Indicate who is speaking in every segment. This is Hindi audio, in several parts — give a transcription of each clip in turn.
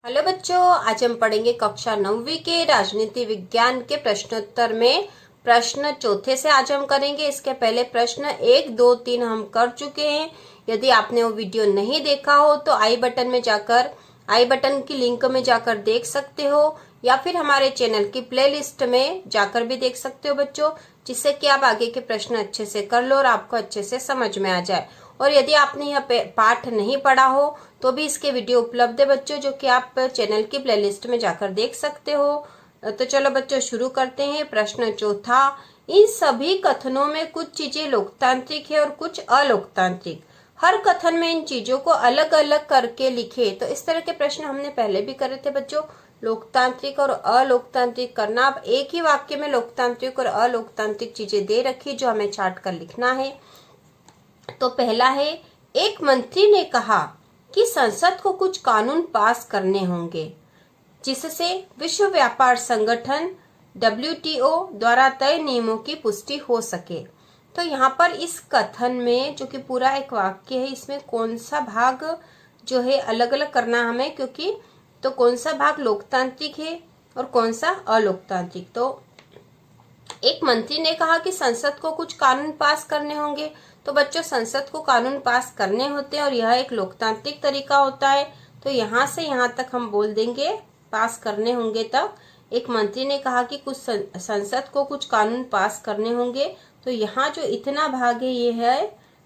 Speaker 1: हेलो बच्चों, आज हम पढ़ेंगे कक्षा 9वीं के राजनीति विज्ञान के प्रश्नोत्तर में प्रश्न चौथे से आज हम करेंगे। इसके पहले प्रश्न 1, 2, 3 हम कर चुके हैं। यदि आपने वो वीडियो नहीं देखा हो तो आई बटन की लिंक में जाकर देख सकते हो, या फिर हमारे चैनल की प्लेलिस्ट में जाकर भी देख सकते हो बच्चों, जिससे कि आप आगे के प्रश्न अच्छे से कर लो और आपको अच्छे से समझ में आ जाए। और यदि आपने यह पाठ नहीं पढ़ा हो तो भी इसके वीडियो उपलब्ध है बच्चों, जो कि आप चैनल की प्लेलिस्ट में जाकर देख सकते हो। तो चलो बच्चों शुरू करते हैं। प्रश्न चौथा, इन सभी कथनों में कुछ चीजें लोकतांत्रिक है और कुछ अलोकतांत्रिक। हर कथन में इन चीजों को अलग अलग करके लिखे। तो इस तरह के प्रश्न हमने पहले भी करे थे बच्चों, लोकतांत्रिक और अलोकतांत्रिक करना। अब एक ही वाक्य में लोकतांत्रिक और अलोकतांत्रिक चीजें दे रखी जो हमें छांट कर लिखना है। तो पहला है, एक मंत्री ने कहा कि संसद को कुछ कानून पास करने होंगे जिससे विश्व व्यापार संगठन WTO द्वारा तय नियमों की पुष्टि हो सके। तो यहाँ पर इस कथन में, जो कि पूरा एक वाक्य है, इसमें कौन सा भाग जो है अलग अलग करना हमें, क्योंकि तो कौन सा भाग लोकतांत्रिक है और कौन सा अलोकतांत्रिक। तो एक मंत्री ने कहा कि संसद को कुछ कानून पास करने होंगे। तो बच्चों, संसद को कानून पास करने होते हैं और यह एक लोकतांत्रिक तरीका होता है। तो यहाँ से यहाँ तक हम बोल देंगे पास करने होंगे। तब एक मंत्री ने कहा कि कुछ संसद को कुछ कानून पास करने होंगे। तो यहाँ जो इतना भाग है ये है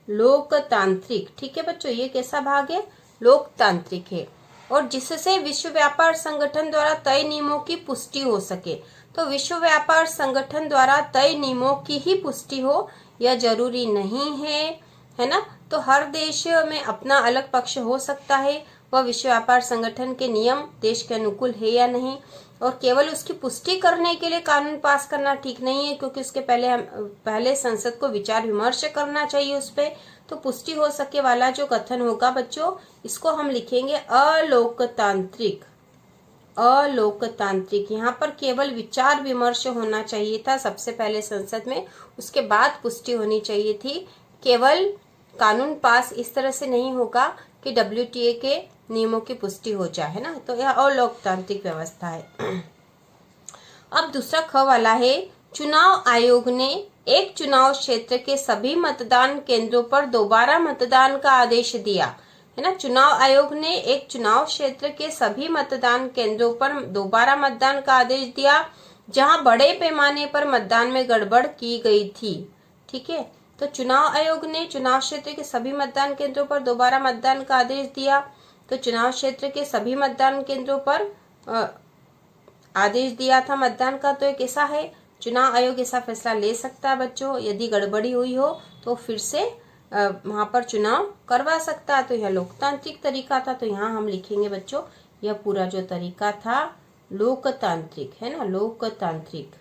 Speaker 1: लोकतांत्रिक। ठीक है बच्चों, ये कैसा भाग है? लोकतांत्रिक है। और जिससे विश्व व्यापार संगठन द्वारा तय नियमों की पुष्टि हो सके। तो विश्व व्यापार संगठन द्वारा तय नियमों की ही पुष्टि हो, यह जरूरी नहीं है ना। तो हर देश में अपना अलग पक्ष हो सकता है, वह विश्व व्यापार संगठन के नियम देश के अनुकूल है या नहीं। और केवल उसकी पुष्टि करने के लिए कानून पास करना ठीक नहीं है, क्योंकि उसके पहले संसद को विचार विमर्श करना चाहिए उस पर। तो पुष्टि हो सके वाला जो कथन होगा बच्चों, इसको हम लिखेंगे अलोकतांत्रिक। अलोकतांत्रिक, यहाँ पर केवल विचार विमर्श होना चाहिए था सबसे पहले संसद में, उसके बाद पुष्टि होनी चाहिए थी। केवल कानून पास इस तरह से नहीं होगा कि WTA के नियमों की पुष्टि हो जाए, है ना। तो यह अलोकतांत्रिक व्यवस्था है। अब दूसरा ख वाला है, चुनाव आयोग ने एक चुनाव क्षेत्र के सभी मतदान केंद्रों पर दोबारा मतदान का आदेश दिया, है ना। चुनाव आयोग ने एक चुनाव क्षेत्र के सभी मतदान केंद्रों पर दोबारा मतदान का आदेश दिया जहां बड़े पैमाने पर मतदान में गड़बड़ की गई थी। ठीक है, तो चुनाव आयोग ने चुनाव क्षेत्र के सभी मतदान केंद्रों पर दोबारा मतदान का आदेश दिया। तो चुनाव क्षेत्र के सभी मतदान केंद्रों पर आदेश दिया था मतदान का। तो ये कैसा है? चुनाव आयोग ऐसा फैसला ले सकता है बच्चों, यदि गड़बड़ी हुई हो तो फिर से वहां पर चुनाव करवा सकता है। तो यह लोकतांत्रिक तरीका था। तो यहाँ हम लिखेंगे बच्चों, यह पूरा जो तरीका था लोकतांत्रिक, है ना, लोकतांत्रिक।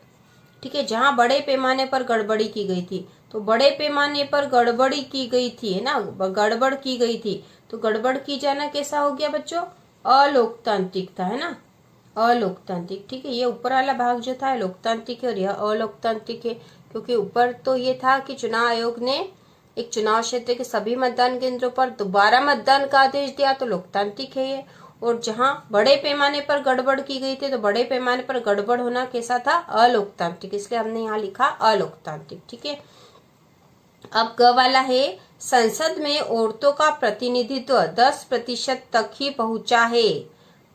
Speaker 1: ठीक है, जहां बड़े पैमाने पर गड़बड़ी की गई थी। तो बड़े पैमाने पर गड़बड़ी की गई थी, है ना, गड़बड़ की गई थी। तो गड़बड़ की जाना कैसा हो गया बच्चों? अलोकतांत्रिक था, है ना, अलोकतांत्रिक। ठीक है, ये ऊपर वाला भाग जो था लोकतांत्रिक है और यह अलोकतांत्रिक है, क्योंकि ऊपर तो ये था कि चुनाव आयोग ने एक चुनाव क्षेत्र के सभी मतदान केंद्रों पर दोबारा मतदान का आदेश दिया, तो लोकतांत्रिक है ये। और जहां बड़े पैमाने पर गड़बड़ की गई थी, तो बड़े पैमाने पर गड़बड़ होना कैसा था? अलोकतांत्रिक, इसलिए हमने यहाँ लिखा अलोकतांत्रिक। ठीक है, अब ग वाला है, संसद में औरतों का प्रतिनिधित्व 10% तक ही पहुंचा है।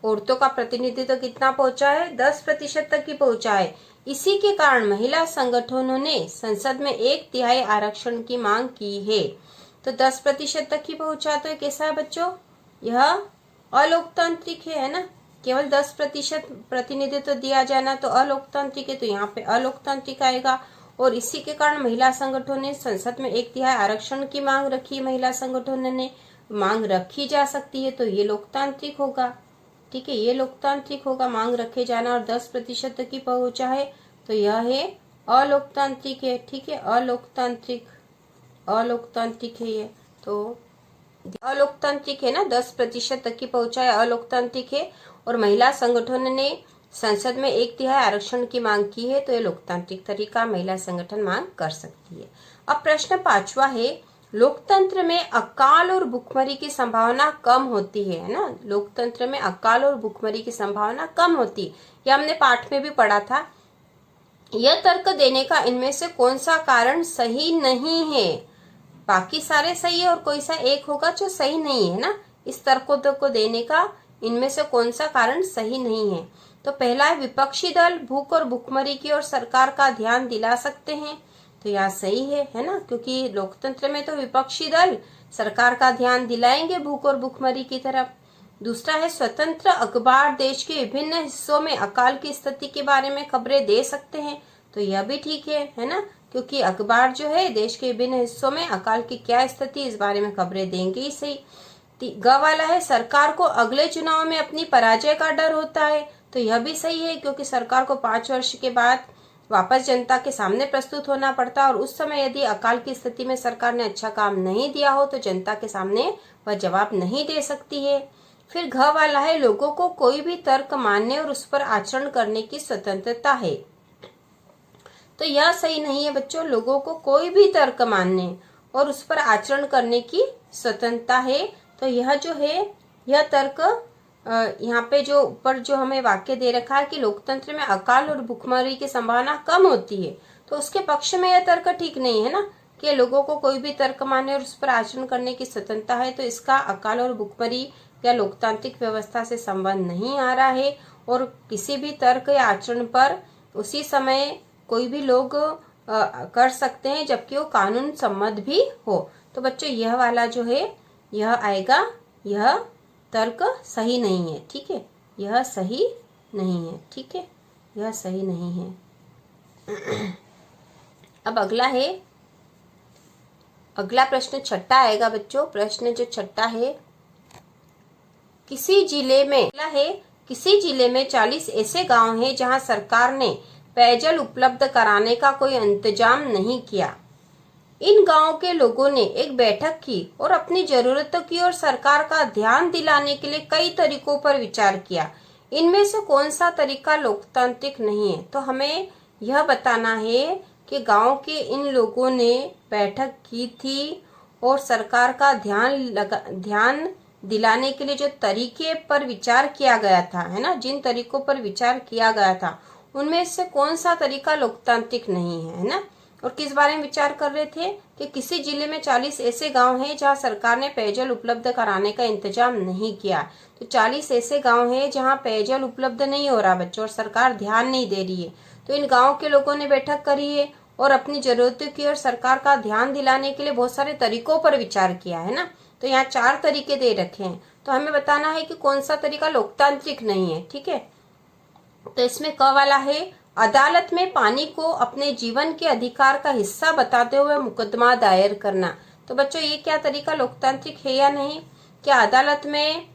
Speaker 1: औरतों का प्रतिनिधित्व कितना पहुंचा है? 10% तक ही पहुंचा है। इसी के कारण महिला संगठनों ने संसद में 1/3 आरक्षण की मांग की है। तो 10% तक ही पहुंचा, तो कैसा है बच्चों? यह अलोकतांत्रिक है ना। केवल 10% प्रतिनिधित्व दिया जाना तो अलोकतांत्रिक है, तो यहाँ पे अलोकतांत्रिक आएगा। और इसी के कारण महिला संगठनों ने संसद में 1/3 आरक्षण की मांग रखी। महिला संगठनों ने मांग रखी जा सकती है, तो ये लोकतांत्रिक होगा। ठीक है, ये लोकतांत्रिक होगा, मांग रखे जाना, और 10% तक ही पहुंचा है, तो यह है अलोकतांत्रिक है। ठीक है, अलोकतांत्रिक, अलोकतांत्रिक है ये। तो अलोकतांत्रिक है ना, 10% तक ही पहुंचा है, अलोकतांत्रिक है। और महिला संगठन ने संसद में 1/3 आरक्षण की मांग की है, तो ये लोकतांत्रिक तरीका महिला संगठन मांग कर सकती है। अब प्रश्न 5वां है, लोकतंत्र में अकाल और भुखमरी की संभावना कम होती है ना। लोकतंत्र में अकाल और भुखमरी की संभावना कम होती है, यह हमने पाठ में भी पढ़ा था। यह तर्क देने का इनमें से कौन सा कारण सही नहीं है? बाकी सारे सही है और कोई सा एक होगा जो सही नहीं है ना। इस तर्क को देने का इनमें से कौन सा कारण सही नहीं है? तो पहला है, विपक्षी दल भूख और भुखमरी की ओर सरकार का ध्यान दिला सकते हैं। तो यह सही है ना, क्योंकि लोकतंत्र में तो विपक्षी दल सरकार का ध्यान दिलाएंगे भूख और भुखमरी की तरफ। दूसरा है, स्वतंत्र अखबार देश के विभिन्न हिस्सों में अकाल की स्थिति के बारे में खबरें दे सकते हैं। तो यह भी ठीक है ना, क्योंकि अखबार जो है देश के विभिन्न हिस्सों में अकाल की क्या स्थिति इस बारे में खबरें देंगे ही सही। ग वाला है, सरकार को अगले चुनाव में अपनी पराजय का डर होता है। तो यह भी सही है, क्योंकि सरकार को 5 वर्ष के बाद वापस जनता के सामने प्रस्तुत होना पड़ता है और उस समय यदि अकाल की स्थिति में सरकार ने अच्छा काम नहीं दिया हो तो जनता के सामने वह जवाब नहीं दे सकती है। फिर घ वाला है, लोगों को कोई भी तर्क मानने और उस पर आचरण करने की स्वतंत्रता है। तो यह सही नहीं है बच्चों, लोगों को कोई भी तर्क मानने और उस पर आचरण करने की स्वतंत्रता है। तो यह जो है, यह तर्क यहाँ पे जो ऊपर जो हमें वाक्य दे रखा है कि लोकतंत्र में अकाल और भुखमरी की संभावना कम होती है, तो उसके पक्ष में यह तर्क ठीक नहीं है ना, कि लोगों को कोई भी तर्क मानने और उस पर आचरण करने की स्वतंत्रता है। तो इसका अकाल और भुखमरी या लोकतांत्रिक व्यवस्था से संबंध नहीं आ रहा है और किसी भी तर्क या आचरण पर उसी समय कोई भी लोग कर सकते हैं जबकि वो कानून सम्मत भी हो। तो बच्चों यह वाला जो है यह आएगा, यह तर्क सही नहीं है। ठीक है, यह सही नहीं है। ठीक है, यह सही नहीं है। अब अगला है, अगला प्रश्न छठा आएगा बच्चों। प्रश्न जो छठा है, किसी जिले में 40 ऐसे गांव हैं जहां सरकार ने पेयजल उपलब्ध कराने का कोई इंतजाम नहीं किया। इन गांवों के लोगों ने एक बैठक की और अपनी जरूरतों की ओर सरकार का ध्यान दिलाने के लिए कई तरीकों पर विचार किया। इनमें से कौन सा तरीका लोकतांत्रिक नहीं है? तो हमें यह बताना है कि गांव के इन लोगों ने बैठक की थी और सरकार का ध्यान दिलाने के लिए जो तरीके पर विचार किया गया था, है ना, जिन तरीकों पर विचार किया गया था उनमें से कौन सा तरीका लोकतांत्रिक नहीं है ना। और किस बारे में विचार कर रहे थे कि किसी जिले में 40 ऐसे गांव हैं जहां सरकार ने पेयजल उपलब्ध कराने का इंतजाम नहीं किया। तो 40 ऐसे गांव हैं जहां पेयजल उपलब्ध नहीं हो रहा बच्चों और सरकार ध्यान नहीं दे रही है। तो इन गांव के लोगों ने बैठक करी है और अपनी जरूरतों की ओर सरकार का ध्यान दिलाने के लिए बहुत सारे तरीकों पर विचार किया है ना। तो यहाँ 4 तरीके दे रखे हैं, तो हमें बताना है कि कौन सा तरीका लोकतांत्रिक नहीं है। ठीक है, तो इसमें क वाला है, अदालत में पानी को अपने जीवन के अधिकार का हिस्सा बताते हुए मुकदमा दायर करना। तो बच्चों ये क्या तरीका लोकतांत्रिक है या नहीं? क्या अदालत में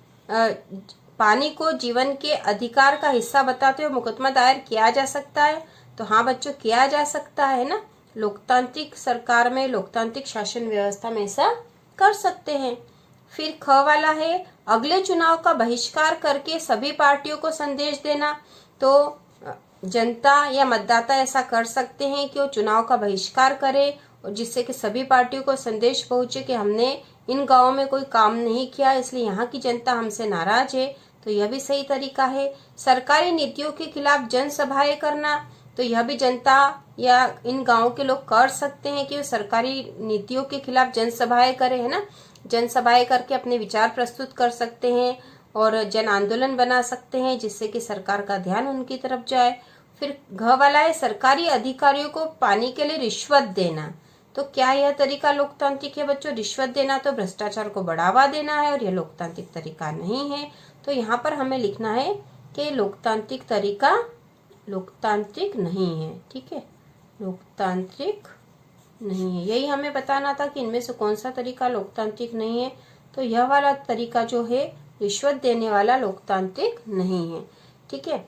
Speaker 1: पानी को जीवन के अधिकार का हिस्सा बताते हुए मुकदमा दायर किया जा सकता है? तो हाँ बच्चों, किया जा सकता है ना। लोकतांत्रिक सरकार में, लोकतांत्रिक शासन व्यवस्था में ऐसा कर सकते हैं। फिर ख वाला है, अगले चुनाव का बहिष्कार करके सभी पार्टियों को संदेश देना। तो जनता या मतदाता ऐसा कर सकते हैं कि वो चुनाव का बहिष्कार करे और जिससे कि सभी पार्टियों को संदेश पहुंचे कि हमने इन गांवों में कोई काम नहीं किया, इसलिए यहाँ की जनता हमसे नाराज है। तो यह भी सही तरीका है। सरकारी नीतियों के खिलाफ जनसभाएं करना, तो यह भी जनता या इन गांवों के लोग कर सकते हैं कि वो सरकारी नीतियों के खिलाफ जनसभाएं करें, है ना। जनसभाएं करके अपने विचार प्रस्तुत कर सकते हैं और जन आंदोलन बना सकते हैं जिससे कि सरकार का ध्यान उनकी तरफ जाए। फिर घ वाला है, सरकारी अधिकारियों को पानी के लिए रिश्वत देना। तो क्या यह तरीका लोकतांत्रिक है बच्चों? रिश्वत देना तो भ्रष्टाचार को बढ़ावा देना है और यह लोकतांत्रिक तरीका नहीं है। तो यहाँ पर हमें लिखना है कि लोकतांत्रिक तरीका लोकतांत्रिक नहीं है। ठीक है, लोकतांत्रिक नहीं है, यही हमें बताना था कि इनमें से कौन सा तरीका लोकतांत्रिक नहीं है। तो यह वाला तरीका जो है रिश्वत देने वाला लोकतांत्रिक नहीं है। ठीक है।